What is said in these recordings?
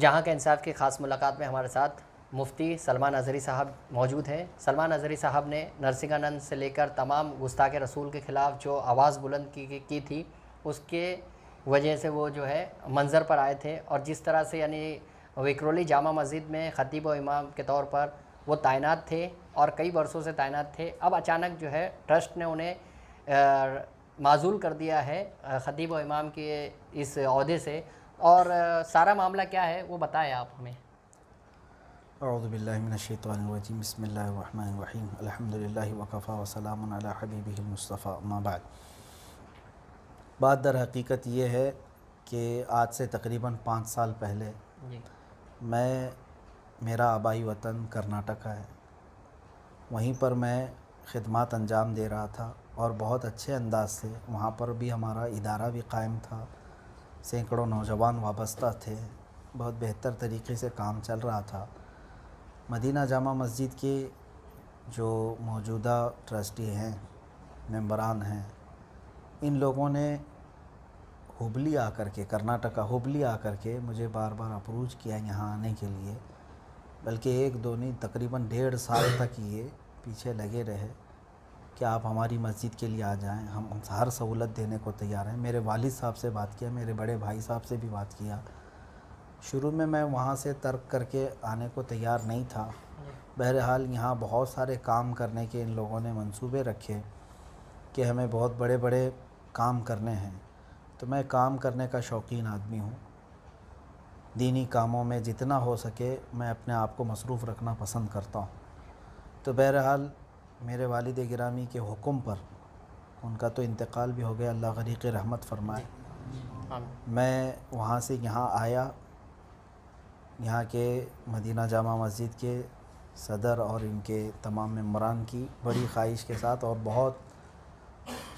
جہاں کا انصاف کی خاص ملاقات میں ہمارے ساتھ مفتی سلمان اظہری صاحب موجود ہیں۔ سلمان اظہری صاحب نے نرسنگانند سے لے کر تمام گستاخ رسول کے خلاف جو آواز بلند کی تھی، اس کے وجہ سے وہ جو ہے منظر پر آئے تھے، اور جس طرح سے یعنی وکرولی جامع مسجد میں خطیب و امام کے طور پر وہ تعینات تھے اور کئی برسوں سے تعینات تھے، اب اچانک جو ہے ٹرسٹ نے انہیں معزول کر دیا ہے خطیب و امام کے اس عہدے سے، اور سارا معاملہ کیا ہے وہ بتائیں آپ ہمیں۔ اعوذ باللہ من الشیطان الرجیم، بسم اللہ الرحمن الرحیم، الحمدللہ وکفی وسلام علی حبیبہ المصطفیٰ، اما بعد۔ بات در حقیقت یہ ہے کہ آج سے تقریباً 5 سال پہلے میرا آبائی وطن کرناٹکا ہے، وہیں پر میں خدمات انجام دے رہا تھا اور بہت اچھے انداز سے وہاں پر بھی ہمارا ادارہ بھی قائم تھا، سینکڑوں نوجوان وابستہ تھے، بہت بہتر طریقے سے کام چل رہا تھا۔ مدینہ جامع مسجد کے جو موجودہ ٹرسٹی ہیں، ممبران ہیں، ان لوگوں نے ہبلی آ کر کے کرناٹکا ہبلی آ کر کے مجھے بار بار اپروچ کیا یہاں آنے کے لیے، بلکہ 1 2 نہیں تقریباً 1.5 سال تک یہ پیچھے لگے رہے کہ آپ ہماری مسجد کے لیے آ جائیں، ہم ہر سہولت دینے کو تیار ہیں۔ میرے والد صاحب سے بات کیا، میرے بڑے بھائی صاحب سے بھی بات کیا۔ شروع میں وہاں سے ترک کر کے آنے کو تیار نہیں تھا، بہرحال یہاں بہت سارے کام کرنے کے ان لوگوں نے منصوبے رکھے کہ ہمیں بہت بڑے بڑے کام کرنے ہیں، تو میں کام کرنے کا شوقین آدمی ہوں، دینی کاموں میں جتنا ہو سکے میں اپنے آپ کو مصروف رکھنا پسند کرتا ہوں۔ تو بہرحال میرے والد گرامی کے حکم پر، ان کا تو انتقال بھی ہو گیا، اللہ غریق رحمت فرمائے، میں وہاں سے یہاں آیا۔ یہاں کے مدینہ جامع مسجد کے صدر اور ان کے تمام ممبران کی بڑی خواہش کے ساتھ اور بہت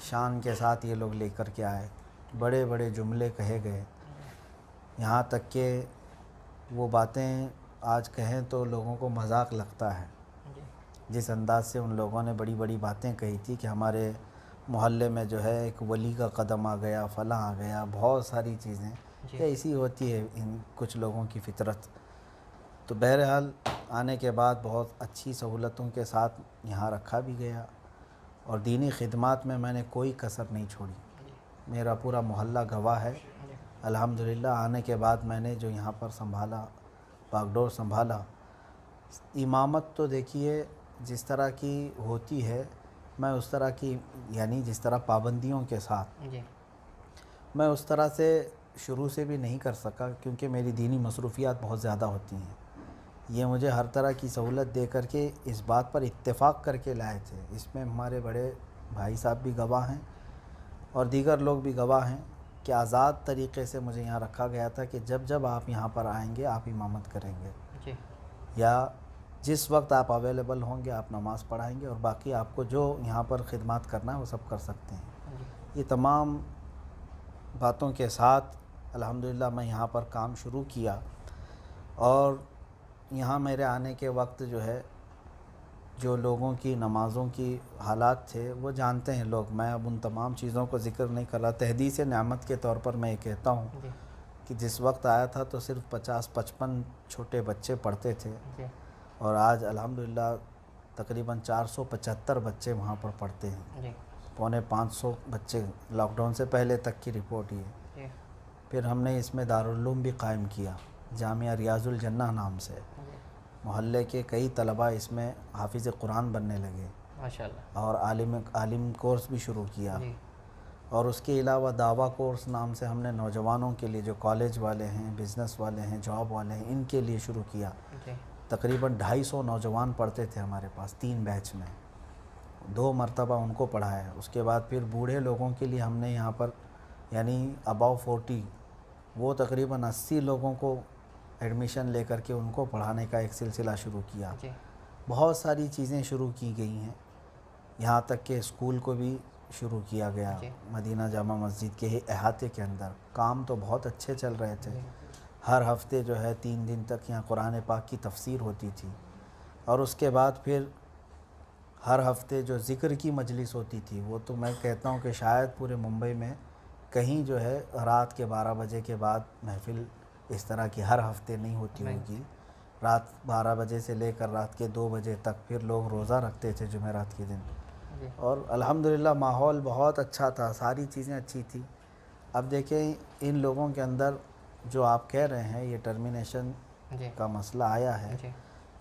شان کے ساتھ یہ لوگ لے کر کے آئے، بڑے بڑے جملے کہے گئے، یہاں تک کہ وہ باتیں آج کہیں تو لوگوں کو مذاق لگتا ہے، جس انداز سے ان لوگوں نے بڑی بڑی باتیں کہی تھی کہ ہمارے محلے میں جو ہے ایک ولی کا قدم آ گیا، فلاں آ گیا، بہت ساری چیزیں کہ ایسی ہوتی ہے ان کچھ لوگوں کی فطرت۔ تو بہرحال آنے کے بعد بہت اچھی سہولتوں کے ساتھ یہاں رکھا بھی گیا، اور دینی خدمات میں نے کوئی کسر نہیں چھوڑی، میرا پورا محلہ گواہ ہے۔ الحمدللہ آنے کے بعد میں نے جو یہاں پر سنبھالا، باغڈور سنبھالا، امامت تو دیکھیے جس طرح کی ہوتی ہے، میں اس طرح کی یعنی جس طرح پابندیوں کے ساتھ میں اس طرح سے شروع سے بھی نہیں کر سکا، کیونکہ میری دینی مصروفیات بہت زیادہ ہوتی ہیں۔ یہ مجھے ہر طرح کی سہولت دے کر کے اس بات پر اتفاق کر کے لائے تھے، اس میں ہمارے بڑے بھائی صاحب بھی گواہ ہیں اور دیگر لوگ بھی گواہ ہیں کہ آزاد طریقے سے مجھے یہاں رکھا گیا تھا کہ جب آپ یہاں پر آئیں گے آپ امامت کریں گے، یا جس وقت آپ اویلیبل ہوں گے آپ نماز پڑھائیں گے، اور باقی آپ کو جو یہاں پر خدمات کرنا ہے وہ سب کر سکتے ہیں۔ یہ تمام باتوں کے ساتھ الحمدللہ میں یہاں پر کام شروع کیا، اور یہاں میرے آنے کے وقت جو ہے جو لوگوں کی نمازوں کی حالات تھے وہ جانتے ہیں لوگ، میں اب ان تمام چیزوں کو ذکر نہیں کر رہا۔ تحدیث نعمت کے طور پر میں یہ کہتا ہوں کہ جس وقت آیا تھا تو صرف 50-55 چھوٹے بچے پڑھتے تھے، اور آج الحمدللہ تقریباً 475 بچے وہاں پر پڑھتے ہیں، 450 بچے لاک ڈاؤن سے پہلے تک کی رپورٹ یہ۔ پھر ہم نے اس میں دارالعلوم بھی قائم کیا، جامعہ ریاض الجنہ نام سے، محلے کے کئی طلباء اس میں حافظ قرآن بننے لگے، ماشاءاللہ، اور عالم کورس بھی شروع کیا، اور اس کے علاوہ دعویٰ کورس نام سے ہم نے نوجوانوں کے لیے جو کالج والے ہیں، بزنس والے ہیں، جاب والے ہیں، ان کے لیے شروع کیا۔ تقریباً 250 نوجوان پڑھتے تھے ہمارے پاس 3 بیچ میں، 2 مرتبہ ان کو پڑھایا۔ اس کے بعد پھر بوڑھے لوگوں کے لیے ہم نے یہاں پر یعنی اباؤ 40 وہ تقریباً 80 لوگوں کو ایڈمیشن لے کر کے ان کو پڑھانے کا ایک سلسلہ شروع کیا۔ بہت ساری چیزیں شروع کی گئی ہیں، یہاں تک کہ اسکول کو بھی شروع کیا گیا مدینہ جامع مسجد کے احاطے کے اندر۔ کام تو بہت اچھے چل رہے تھے، ہر ہفتے جو ہے 3 دن تک یہاں قرآن پاک کی تفسیر ہوتی تھی، اور اس کے بعد پھر ہر ہفتے جو ذکر کی مجلس ہوتی تھی، وہ تو میں کہتا ہوں کہ شاید پورے ممبئی میں کہیں جو ہے رات کے 12 بجے کے بعد محفل اس طرح کی ہر ہفتے نہیں ہوتی ہوگی. رات 12 بجے سے لے کر رات کے 2 بجے تک پھر لوگ روزہ رکھتے تھے جمعرات کے دن. اور الحمدللہ ماحول بہت اچھا تھا, ساری چیزیں اچھی تھیں. اب دیکھیں ان لوگوں کے اندر جو آپ کہہ رہے ہیں یہ ٹرمینیشن کا مسئلہ آیا ہے,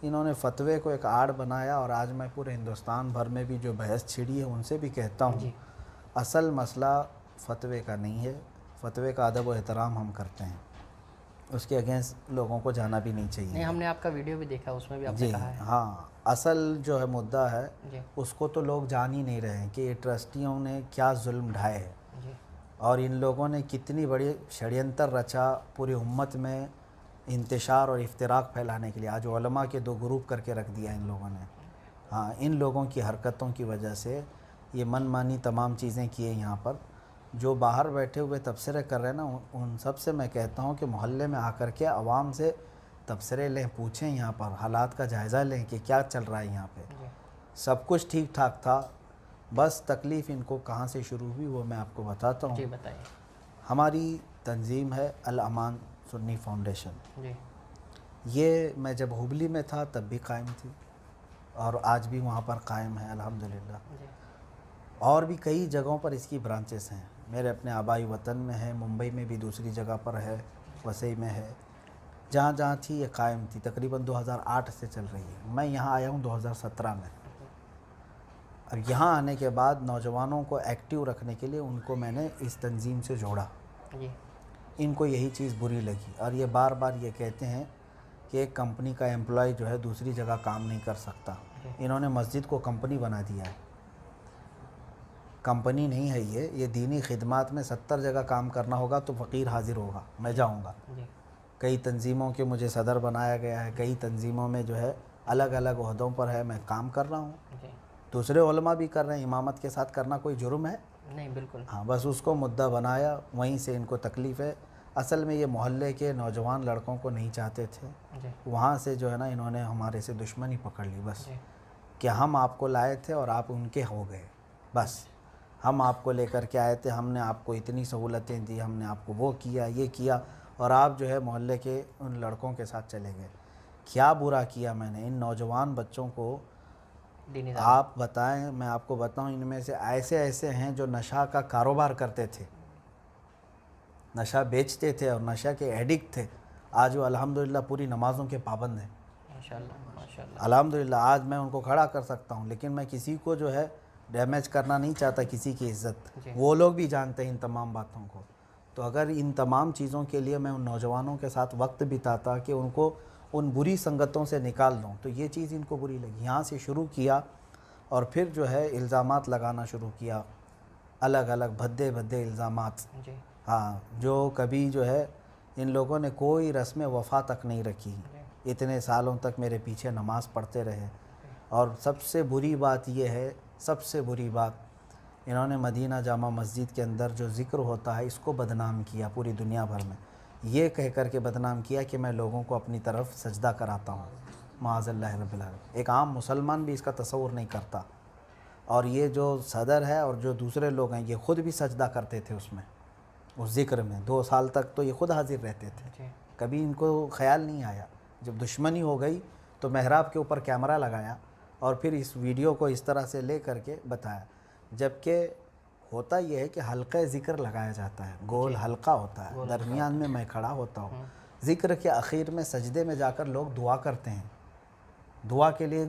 انہوں نے فتوے کو ایک آڑ بنایا, اور آج میں پورے ہندوستان بھر میں بھی جو بحث چھڑی ہے ان سے بھی کہتا ہوں اصل مسئلہ فتوے کا نہیں ہے. فتوے کا ادب و احترام ہم کرتے ہیں, اس کے اگینسٹ لوگوں کو جانا بھی نہیں چاہیے. نہیں, ہم نے آپ کا ویڈیو بھی دیکھا, اس میں بھی آپ نے کہا ہے. ہاں, اصل جو ہے مدعا ہے اس کو تو لوگ جان ہی نہیں رہے ہیں کہ یہ ٹرسٹیوں نے کیا ظلم ڈھائے ہیں, اور ان لوگوں نے کتنی بڑی شڑینتر رچا پوری امت میں انتشار اور افتراق پھیلانے کے لیے. آج علماء کے 2 گروپ کر کے رکھ دیا ان لوگوں نے. ہاں, ان لوگوں کی حرکتوں کی وجہ سے یہ من مانی تمام چیزیں کیے. یہاں پر جو باہر بیٹھے ہوئے تبصرے کر رہے ہیں نا, ان سب سے میں کہتا ہوں کہ محلے میں آ کر کے عوام سے تبصرے لیں, پوچھیں, یہاں پر حالات کا جائزہ لیں کہ کیا چل رہا ہے. یہاں پہ سب کچھ ٹھیک ٹھاک تھا, بس تکلیف ان کو کہاں سے شروع ہوئی وہ میں آپ کو بتاتا ہوں. جی بتائیے. ہماری تنظیم ہے الامان سنی فاؤنڈیشن. جی. یہ میں جب ہبلی میں تھا تب بھی قائم تھی, اور آج بھی وہاں پر قائم ہے الحمدللہ. اور بھی کئی جگہوں پر اس کی برانچز ہیں. میرے اپنے آبائی وطن میں ہے, ممبئی میں بھی دوسری جگہ پر ہے, وسئی میں ہے, جہاں جہاں تھی یہ قائم تھی. تقریباً 2008 سے چل رہی ہے. میں یہاں آیا ہوں 2017 میں, اور یہاں آنے کے بعد نوجوانوں کو ایکٹیو رکھنے کے لیے ان کو میں نے اس تنظیم سے جوڑا. ان کو یہی چیز بری لگی, اور یہ بار بار یہ کہتے ہیں کہ ایک کمپنی کا امپلائی جو ہے دوسری جگہ کام نہیں کر سکتا. انہوں نے مسجد کو کمپنی بنا دیا ہے. کمپنی نہیں ہے یہ دینی خدمات میں 70 جگہ کام کرنا ہوگا تو فقیر حاضر ہوگا, میں جاؤں گا. کئی تنظیموں کے مجھے صدر بنایا گیا ہے, کئی تنظیموں میں جو ہے الگ الگ عہدوں پر ہے, میں کام کر رہا ہوں. دوسرے علماء بھی کر رہے ہیں. امامت کے ساتھ کرنا کوئی جرم ہے؟ نہیں, بالکل. ہاں, بس اس کو مدعا بنایا, وہیں سے ان کو تکلیف ہے. اصل میں یہ محلے کے نوجوان لڑکوں کو نہیں چاہتے تھے, وہاں سے جو ہے نا انہوں نے ہمارے سے دشمنی پکڑ لی بس, کہ ہم آپ کو لائے تھے اور آپ ان کے ہو گئے. بس ہم آپ کو لے کر کے آئے تھے, ہم نے آپ کو اتنی سہولتیں دی, ہم نے آپ کو وہ کیا یہ کیا, اور آپ جو ہے محلے کے ان لڑکوں کے ساتھ چلے گئے. کیا برا کیا میں نے ان نوجوان بچوں کو؟ آپ بتائیں, میں آپ کو بتاؤں, ان میں سے ایسے ہیں جو نشہ کا کاروبار کرتے تھے, نشہ بیچتے تھے اور نشہ کے ایڈکٹ تھے. آج وہ الحمدللہ پوری نمازوں کے پابند ہیں. ماشاءاللہ. الحمدللہ آج میں ان کو کھڑا کر سکتا ہوں, لیکن میں کسی کو جو ہے ڈیمیج کرنا نہیں چاہتا, کسی کی عزت. وہ لوگ بھی جانتے ہیں ان تمام باتوں کو. تو اگر ان تمام چیزوں کے لیے میں ان نوجوانوں کے ساتھ وقت بتاتا کہ ان کو ان بری سنگتوں سے نکال دوں, تو یہ چیز ان کو بری لگی. یہاں سے شروع کیا, اور پھر جو ہے الزامات لگانا شروع کیا, الگ الگ بھدے الزامات. ہاں, جو کبھی جو ہے ان لوگوں نے کوئی رسم وفا تک نہیں رکھی. اتنے سالوں تک میرے پیچھے نماز پڑھتے رہے. اور سب سے بری بات یہ ہے, سب سے بری بات, انہوں نے مدینہ جامع مسجد کے اندر جو ذکر ہوتا ہے اس کو بدنام کیا پوری دنیا بھر میں. یہ کہہ کر کے بدنام کیا کہ میں لوگوں کو اپنی طرف سجدہ کراتا ہوں. معاذ اللہ رب العالمین. ایک عام مسلمان بھی اس کا تصور نہیں کرتا. اور یہ جو صدر ہے اور جو دوسرے لوگ ہیں یہ خود بھی سجدہ کرتے تھے اس میں, اس ذکر میں. 2 سال تک تو یہ خود حاضر رہتے تھے. کبھی ان کو خیال نہیں آیا. جب دشمنی ہو گئی تو محراب کے اوپر کیمرہ لگایا, اور پھر اس ویڈیو کو اس طرح سے لے کر کے بتایا. جبکہ ہوتا یہ ہے کہ حلقہ ذکر لگایا جاتا ہے, گول حلقہ ہوتا ہے, درمیان میں میں کھڑا ہوتا ہوں. ذکر کے اخیر میں سجدے میں جا کر لوگ دعا کرتے ہیں, دعا کے لیے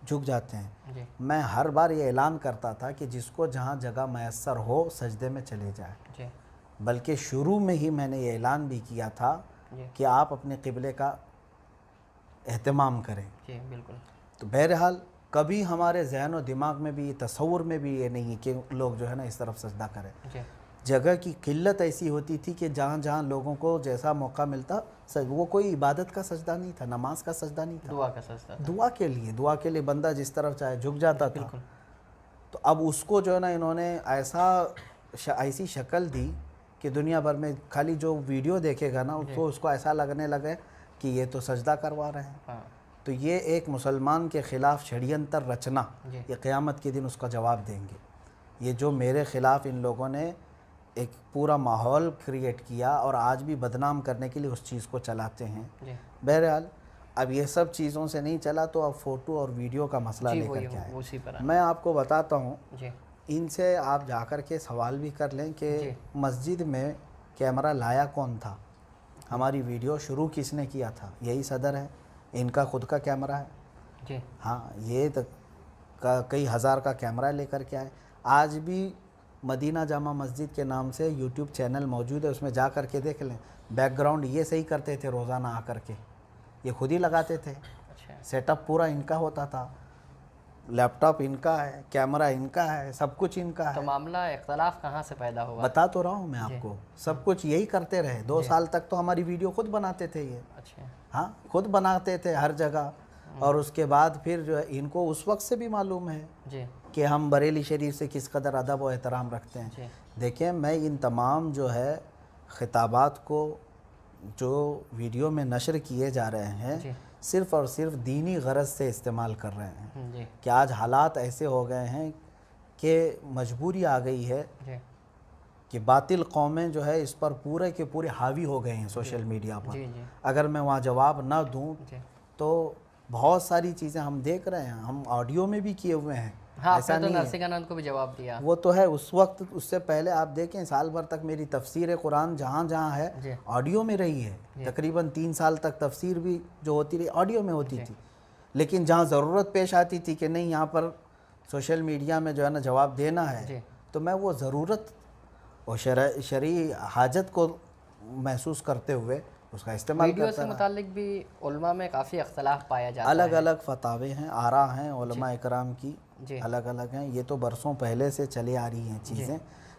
جھک جاتے ہیں. میں ہر بار یہ اعلان کرتا تھا کہ جس کو جہاں جگہ میسر ہو سجدے میں چلے جائے. بلکہ شروع میں ہی میں نے یہ اعلان بھی کیا تھا کہ آپ اپنے قبلے کا اہتمام کریں. بالکل. تو بہرحال کبھی ہمارے ذہن و دماغ میں بھی, تصور میں بھی یہ نہیں کہ لوگ جو ہے نا اس طرف سجدہ کریں. جگہ کی قلت ایسی ہوتی تھی کہ جہاں جہاں لوگوں کو جیسا موقع ملتا, وہ کوئی عبادت کا سجدہ نہیں تھا, نماز کا سجدہ نہیں تھا, دعا کا سجدہ تھا. دعا کے لیے بندہ جس طرف چاہے جھک جاتا تھا. تو اب اس کو جو ہے نا انہوں نے ایسی شکل دی کہ دنیا بھر میں خالی جو ویڈیو دیکھے گا نا تو اس کو ایسا لگنے لگے کہ یہ تو سجدہ کروا رہے ہیں. تو یہ ایک مسلمان کے خلاف شڑینتر رچنا, یہ قیامت کے دن اس کا جواب دیں گے. یہ جو میرے خلاف ان لوگوں نے ایک پورا ماحول کریٹ کیا اور آج بھی بدنام کرنے کے لیے اس چیز کو چلاتے ہیں. بہرحال اب یہ سب چیزوں سے نہیں چلا تو اب فوٹو اور ویڈیو کا مسئلہ لے کر کے آئے. میں آپ کو بتاتا ہوں, ان سے آپ جا کر کے سوال بھی کر لیں کہ مسجد میں کیمرہ لایا کون تھا, ہماری ویڈیو شروع کس نے کیا تھا. یہی صدر ہے, ان کا خود کا کیمرہ ہے. ہاں, یہ کئی ہزار کا کیمرہ لے کر کے آئے. آج بھی مدینہ جامع مسجد کے نام سے یوٹیوب چینل موجود ہے, اس میں جا کر کے دیکھ لیں. بیک گراؤنڈ یہ صحیح کرتے تھے روزانہ آ کر کے, یہ خود ہی لگاتے تھے. سیٹ اپ پورا ان کا ہوتا تھا, لیپ ٹاپ ان کا ہے, کیمرہ ان کا ہے, سب کچھ ان کا ہے. تو معاملہ اختلاف کہاں سے پیدا ہوا؟ بتا تو رہا ہوں میں آپ کو, سب کچھ یہی کرتے رہے. 2 سال تک تو ہماری ویڈیو خود بناتے تھے یہ. ہاں, خود بناتے تھے ہر جگہ. اور اس کے بعد پھر جو ہے ان کو اس وقت سے بھی معلوم ہے کہ ہم بریلی شریف سے کس قدر ادب و احترام رکھتے ہیں. دیکھیں, میں ان تمام جو ہے خطابات کو جو ویڈیو میں نشر کیے جا رہے ہیں صرف اور صرف دینی غرض سے استعمال کر رہے ہیں کہ آج حالات ایسے ہو گئے ہیں کہ مجبوری آ گئی ہے کہ باطل قومیں جو ہے اس پر پورے کے پورے حاوی ہو گئے ہیں سوشل میڈیا پر. اگر میں وہاں جواب نہ دوں تو بہت ساری چیزیں ہم دیکھ رہے ہیں, ہم آڈیو میں بھی کیے ہوئے ہیں. ایسا نہیں ہے, نرسنگانند کو بھی جواب دیا وہ تو ہے اس وقت. اس سے پہلے آپ دیکھیں سال بھر تک میری تفسیر قرآن جہاں جہاں ہے آڈیو میں رہی ہے. تقریباً 3 سال تک تفسیر بھی جو ہوتی رہی آڈیو میں ہوتی تھی. لیکن جہاں ضرورت پیش آتی تھی کہ نہیں یہاں پر سوشل میڈیا میں جو ہے نا جواب دینا ہے, تو میں وہ ضرورت اور شرعی حاجت کو محسوس کرتے ہوئے اس کا استعمال کرتا. ویڈیو سے متعلق بھی علماء میں کافی اختلاف پایا جاتا ہے. الگ الگ فتاوے ہیں, آراء ہیں علماء اکرام کی, الگ الگ ہیں. یہ تو برسوں پہلے سے چلے آ رہی ہیں چیزیں.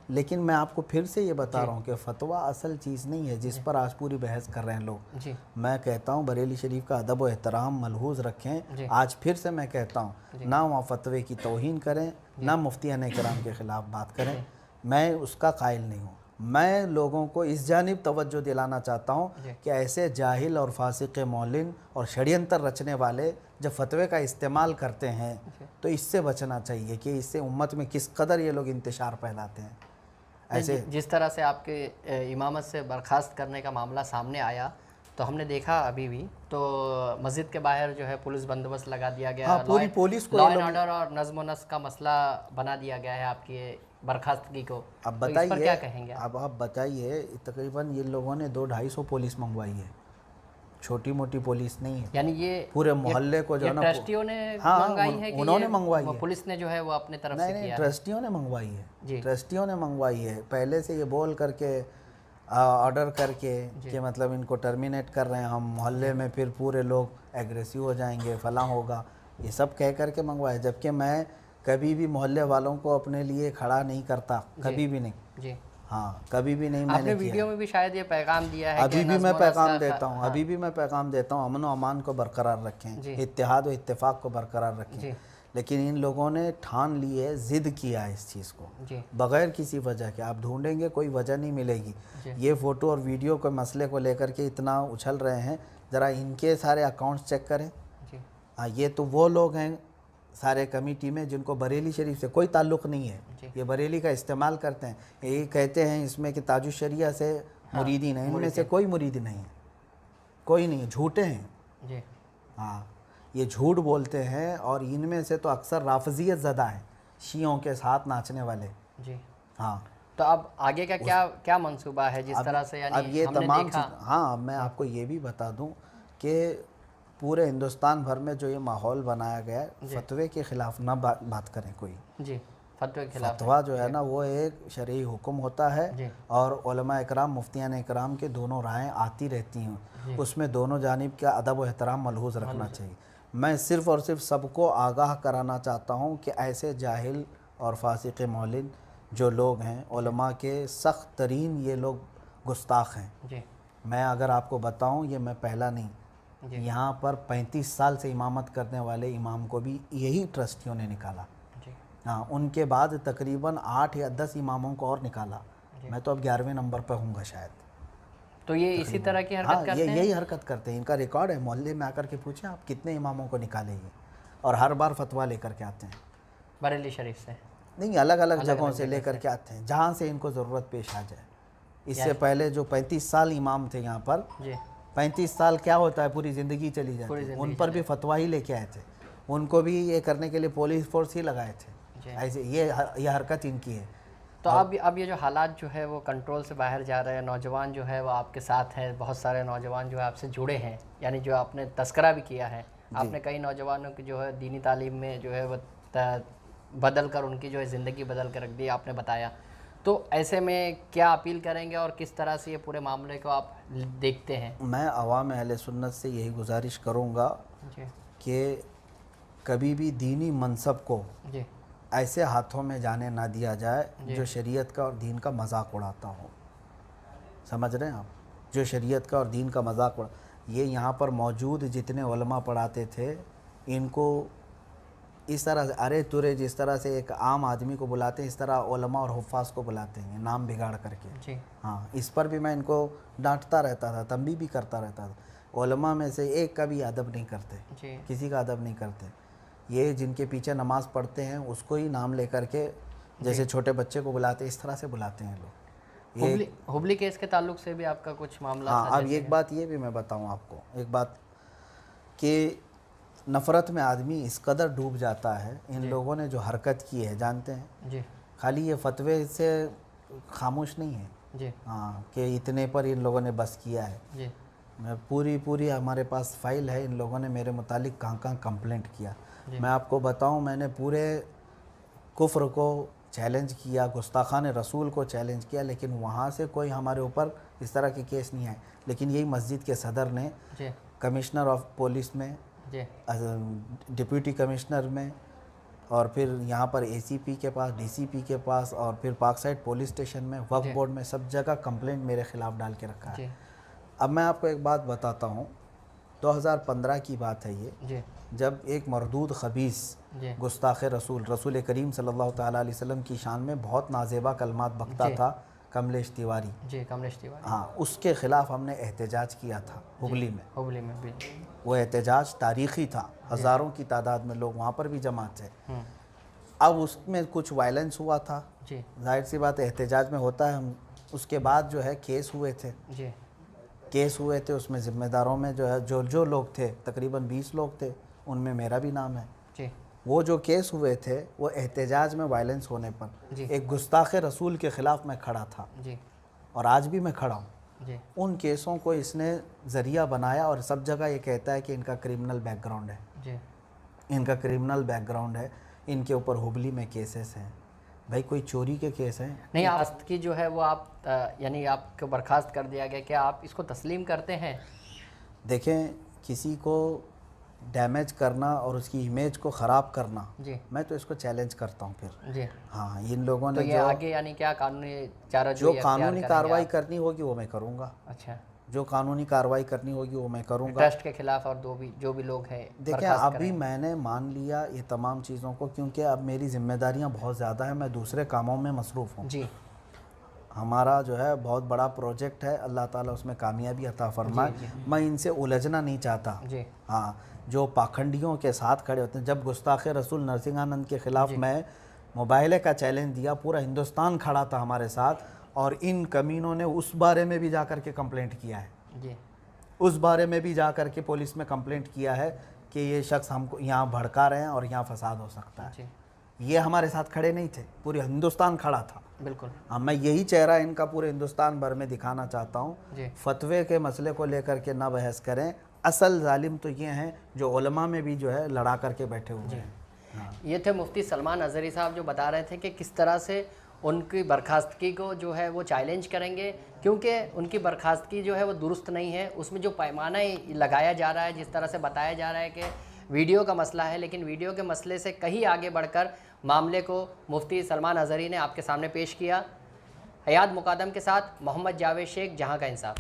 لیکن میں آپ کو پھر سے یہ بتا رہا ہوں کہ فتویٰ اصل چیز نہیں ہے جس پر آج پوری بحث کر رہے ہیں لوگ. میں کہتا ہوں بریلی شریف کا ادب و احترام ملحوظ رکھیں. آج پھر سے میں کہتا ہوں, نہ وہاں فتوے کی توہین کریں, نہ مفتیان اکرام کے خلاف بات کریں. میں اس کا قائل نہیں ہوں. میں لوگوں کو اس جانب توجہ دلانا چاہتا ہوں کہ ایسے جاہل اور فاسق مولن اور شڑینتر رچنے والے جب فتوے کا استعمال کرتے ہیں تو اس سے بچنا چاہیے کہ اس سے امت میں کس قدر یہ لوگ انتشار پھیلاتے ہیں. ایسے جس طرح سے آپ کے امامت سے برخاست کرنے کا معاملہ سامنے آیا تو ہم نے دیکھا ابھی بھی تو مسجد کے باہر جو ہے پولیس بندوبست لگا دیا گیا. ہاں, پوری پولیس کو لا اینڈ آرڈر اور نظم و نسق کا مسئلہ بنا دیا گیا ہے آپ کی برخاستگی کو. اب تو اس پر کیا کہیں گے؟ اب آپ بتائیے, تقریباً یہ لوگوں نے 200-250 پولیس منگوائی ہے, چھوٹی موٹی پولیس نہیں ہے. یعنی یہ پورے محلے کو جو ہے نا ٹرسٹیوں نے منگوائی ہے کہ انہوں نے منگوائی ہے, پولیس نے جو ہے وہ اپنے طرف سے کیا؟ ٹرسٹیوں نے منگوائی ہے. ٹرسٹیوں نے منگوائی ہے. پہلے سے یہ بول کر کے آرڈر کر کے کہ مطلب ان کو ٹرمینیٹ کر رہے ہیں ہم محلے میں, پھر پورے لوگ ایگریسو ہو جائیں گے, فلاں ہوگا, یہ سب کہہ کر کے منگوائے. جبکہ میں کبھی بھی محلے والوں کو اپنے لیے کھڑا نہیں کرتا, کبھی بھی نہیں. ہاں, کبھی بھی نہیں. میں نے ویڈیو میں بھی شاید یہ پیغام دیا ہے, ابھی بھی میں پیغام دیتا ہوں, ابھی بھی میں پیغام دیتا ہوں, امن و امان کو برقرار رکھیں, اتحاد و اتفاق کو برقرار رکھیں. لیکن ان لوگوں نے ٹھان لی ہے, ضد کیا ہے اس چیز کو بغیر کسی وجہ کے. آپ ڈھونڈیں گے کوئی وجہ نہیں ملے گی. یہ فوٹو اور ویڈیو کے مسئلے کو لے کر کے اتنا اچھل رہے ہیں, ذرا ان کے سارے اکاؤنٹس چیک کریں. ہاں, یہ تو وہ لوگ ہیں سارے کمیٹی میں جن کو بریلی شریف سے کوئی تعلق نہیں ہے. یہ بریلی کا استعمال کرتے ہیں. یہ کہتے ہیں اس میں کہ تاج الشریعہ سے مریدین ہیں, ان میں سے کوئی مرید نہیں ہے, کوئی نہیں ہے, جھوٹے ہیں. ہاں, یہ جھوٹ بولتے ہیں. اور ان میں سے تو اکثر رافضیت زدہ ہیں, شیعوں کے ساتھ ناچنے والے. ہاں, تو اب آگے کا کیا منصوبہ ہے جس طرح سے اب یہ تمام ہاں, میں آپ کو یہ بھی بتا دوں کہ پورے ہندوستان بھر میں جو یہ ماحول بنایا گیا ہے, فتوے کے خلاف نہ بات کریں کوئی. فتوے کے خلاف فتویٰ جو ہے نا وہ ایک شرعی حکم ہوتا ہے, اور علماء اکرام مفتیان اکرام کے دونوں رائیں آتی رہتی ہیں. اس میں دونوں جانب کا ادب و احترام ملحوظ رکھنا چاہیے. میں صرف اور صرف سب کو آگاہ کرانا چاہتا ہوں کہ ایسے جاہل اور فاسق مولد جو لوگ ہیں, علماء کے سخت ترین یہ لوگ گستاخ ہیں. میں اگر آپ کو بتاؤں, یہ میں پہلا نہیں, یہاں پر 35 سال سے امامت کرنے والے امام کو بھی یہی ٹرسٹیوں نے نکالا. ہاں, ان کے بعد تقریباً 8 یا 10 اماموں کو اور نکالا. میں تو اب 11ویں نمبر پہ ہوں گا شاید. تو یہ اسی طرح کی حرکت کرتے ہیں. یہی حرکت کرتے ہیں. ان کا ریکارڈ ہے, محلے میں آ کر کے پوچھیں آپ کتنے اماموں کو نکالے یہ, اور ہر بار فتویٰ لے کر کے آتے ہیں بریلی شریف سے. نہیں الگ الگ جگہوں سے لے کر کے آتے ہیں جہاں سے ان کو ضرورت پیش آ جائے. اس سے پہلے جو 35 سال امام تھے یہاں پر, 35 سال کیا ہوتا ہے, پوری زندگی چلی جاتی ہے. ان پر بھی فتویٰ ہی لے کے آئے تھے, ان کو بھی یہ کرنے کے لیے پولیس فورس ہی لگائے تھے. ایسے یہ حرکت ان کی ہے. تو اب یہ جو حالات جو ہے وہ کنٹرول سے باہر جا رہے ہیں, نوجوان جو ہے وہ آپ کے ساتھ ہیں, بہت سارے نوجوان جو ہے آپ سے جڑے ہیں, یعنی جو آپ نے تذکرہ بھی کیا ہے, آپ نے کئی نوجوانوں کی جو ہے دینی تعلیم میں جو ہے وہ بدل کر ان کی جو ہے زندگی بدل کر رکھ دی, آپ نے بتایا. تو ایسے میں کیا اپیل کریں گے اور کس طرح سے یہ پورے معاملے کو آپ دیکھتے ہیں؟ میں عوام اہل سنت سے یہی گزارش کروں گا کہ کبھی بھی دینی منصب کو ایسے ہاتھوں میں جانے نہ دیا جائے جو شریعت کا اور دین کا مذاق اڑاتا ہو. سمجھ رہے ہیں آپ, جو شریعت کا اور دین کا مذاق یہ یہاں پر موجود جتنے علماء پڑھاتے تھے ان کو اس طرح سے ارے ترے جس طرح سے ایک عام آدمی کو بلاتے ہیں اس طرح علماء اور حفاظ کو بلاتے ہیں نام بگاڑ کر کے. ہاں, اس پر بھی میں ان کو ڈانٹتا رہتا تھا, تنبیہ بھی کرتا رہتا تھا. علماء میں سے ایک کا بھی ادب نہیں کرتے, کسی کا ادب نہیں کرتے. یہ جن کے پیچھے نماز پڑھتے ہیں اس کو ہی نام لے کر کے جیسے چھوٹے بچے کو بلاتے ہیں اس طرح سے بلاتے ہیں لوگ. ہبلی کیس کے تعلق سے بھی آپ کا کچھ معاملہ تھا؟ ہاں, اب ایک بات یہ بھی میں بتاؤں آپ کو, ایک بات کہ نفرت میں آدمی اس قدر ڈوب جاتا ہے. ان لوگوں نے جو حرکت کی ہے جانتے ہیں, خالی یہ فتوے سے خاموش نہیں ہے. ہاں, کہ اتنے پر ان لوگوں نے بس کیا ہے. میں پوری ہمارے پاس فائل ہے, ان لوگوں نے میرے متعلق کہاں کہاں کمپلینٹ کیا. میں آپ کو بتاؤں, میں نے پورے کفر کو چیلنج کیا, گستاخان رسول کو چیلنج کیا, لیکن وہاں سے کوئی ہمارے اوپر اس طرح کے کیس نہیں آئے. لیکن یہی مسجد کے صدر نے کمشنر آف پولیس میں, ڈپٹی کمشنر میں, اور پھر یہاں پر اے سی پی کے پاس, ڈی سی پی کے پاس, اور پھر پارک سائڈ پولیس اسٹیشن میں, وقف بورڈ میں, سب جگہ کمپلینٹ میرے خلاف ڈال کے رکھا ہے. اب میں آپ کو ایک بات بتاتا ہوں, 2015 کی بات ہے یہ, جب ایک مردود خبیث گستاخ رسول کریم صلی اللہ تعالیٰ علیہ وسلم کی شان میں بہت نازیبا کلمات بکتا تھا, کملیش تیواری. ہاں, اس کے خلاف ہم نے احتجاج کیا تھا ہبلی میں. وہ احتجاج تاریخی تھا, ہزاروں کی تعداد میں لوگ وہاں پر بھی جمع تھے. اب اس میں کچھ وائلنس ہوا تھا, ظاہر سی بات احتجاج میں ہوتا ہے. اس کے بعد جو ہے کیس ہوئے تھے, اس میں ذمہ داروں میں جو ہے جو لوگ تھے تقریباً 20 لوگ تھے, ان میں میرا بھی نام ہے. وہ جو کیس ہوئے تھے وہ احتجاج میں وائلنس ہونے پر ایک گستاخ رسول کے خلاف میں کھڑا تھا, اور آج بھی میں کھڑا ہوں. ان کیسوں کو اس نے ذریعہ بنایا, اور سب جگہ یہ کہتا ہے کہ ان کا کرمنل بیک گراؤنڈ ہے, ان کا کرمنل بیک گراؤنڈ ہے, ان کے اوپر ہبلی میں کیسز ہیں. بھائی کوئی چوری کے کیس ہیں نہیں, آست کی جو ہے وہ آپ یعنی آپ کو برخاست کر دیا گیا, کیا آپ اس کو تسلیم کرتے ہیں؟ دیکھیں, کسی کو ڈیمیج کرنا اور اس کی امیج کو خراب کرنا, میں تو اس کو چیلنج کرتا ہوں پھر. ہاں, ان لوگوں نے جو آگے یعنی کیا قانونی چارہ جو قانونی کارروائی کرنی ہوگی وہ میں کروں گا. اچھا, جو قانونی کارروائی کرنی ہوگی وہ میں کروں گا ٹرسٹ کے خلاف, اور جو بھی لوگ ہیں. دیکھیں, اب بھی میں نے مان لیا یہ تمام چیزوں کو, کیونکہ اب میری ذمہ داریاں بہت زیادہ ہیں, میں دوسرے کاموں میں مصروف ہوں. ہمارا جو ہے بہت بڑا پروجیکٹ ہے, اللہ تعالیٰ اس میں کامیابی عطا فرمائے. میں ان سے الجھنا نہیں چاہتا. ہاں, جو پاکھنڈیوں کے ساتھ کھڑے ہوتے ہیں, جب گستاخ رسول نرسنگھانند کے خلاف میں مباہلے کا چیلنج دیا, پورا ہندوستان کھڑا تھا ہمارے ساتھ, اور ان کمینوں نے اس بارے میں بھی جا کر کے کمپلینٹ کیا ہے. اس بارے میں بھی جا کر کے پولیس میں کمپلینٹ کیا ہے کہ یہ شخص ہم کو یہاں بھڑکا رہے ہیں اور یہاں فساد ہو سکتا ہے. یہ ہمارے ساتھ کھڑے نہیں تھے, پورے ہندوستان کھڑا تھا. بالکل. ہاں, میں یہی چہرہ ان کا پورے ہندوستان بھر میں دکھانا چاہتا ہوں. فتوے کے مسئلے کو لے کر کے نہ بحث کریں, اصل ظالم تو یہ ہیں جو علماء میں بھی جو ہے لڑا کر کے بیٹھے ہوئے ہیں. یہ تھے مفتی سلمان اظہری صاحب جو بتا رہے تھے کہ کس طرح سے ان کی برخاستگی کو جو ہے وہ چیلنج کریں گے, کیونکہ ان کی برخاستگی جو ہے وہ درست نہیں ہے. اس میں جو پیمانہ لگایا جا رہا ہے, جس طرح سے بتایا جا رہا ہے کہ ویڈیو کا مسئلہ ہے, لیکن ویڈیو کے مسئلے سے کہیں آگے بڑھ کر معاملے کو مفتی سلمان اظہری نے آپ کے سامنے پیش کیا. حیات مقدم کے ساتھ محمد جاوید شیخ, جہاں کا انصاف.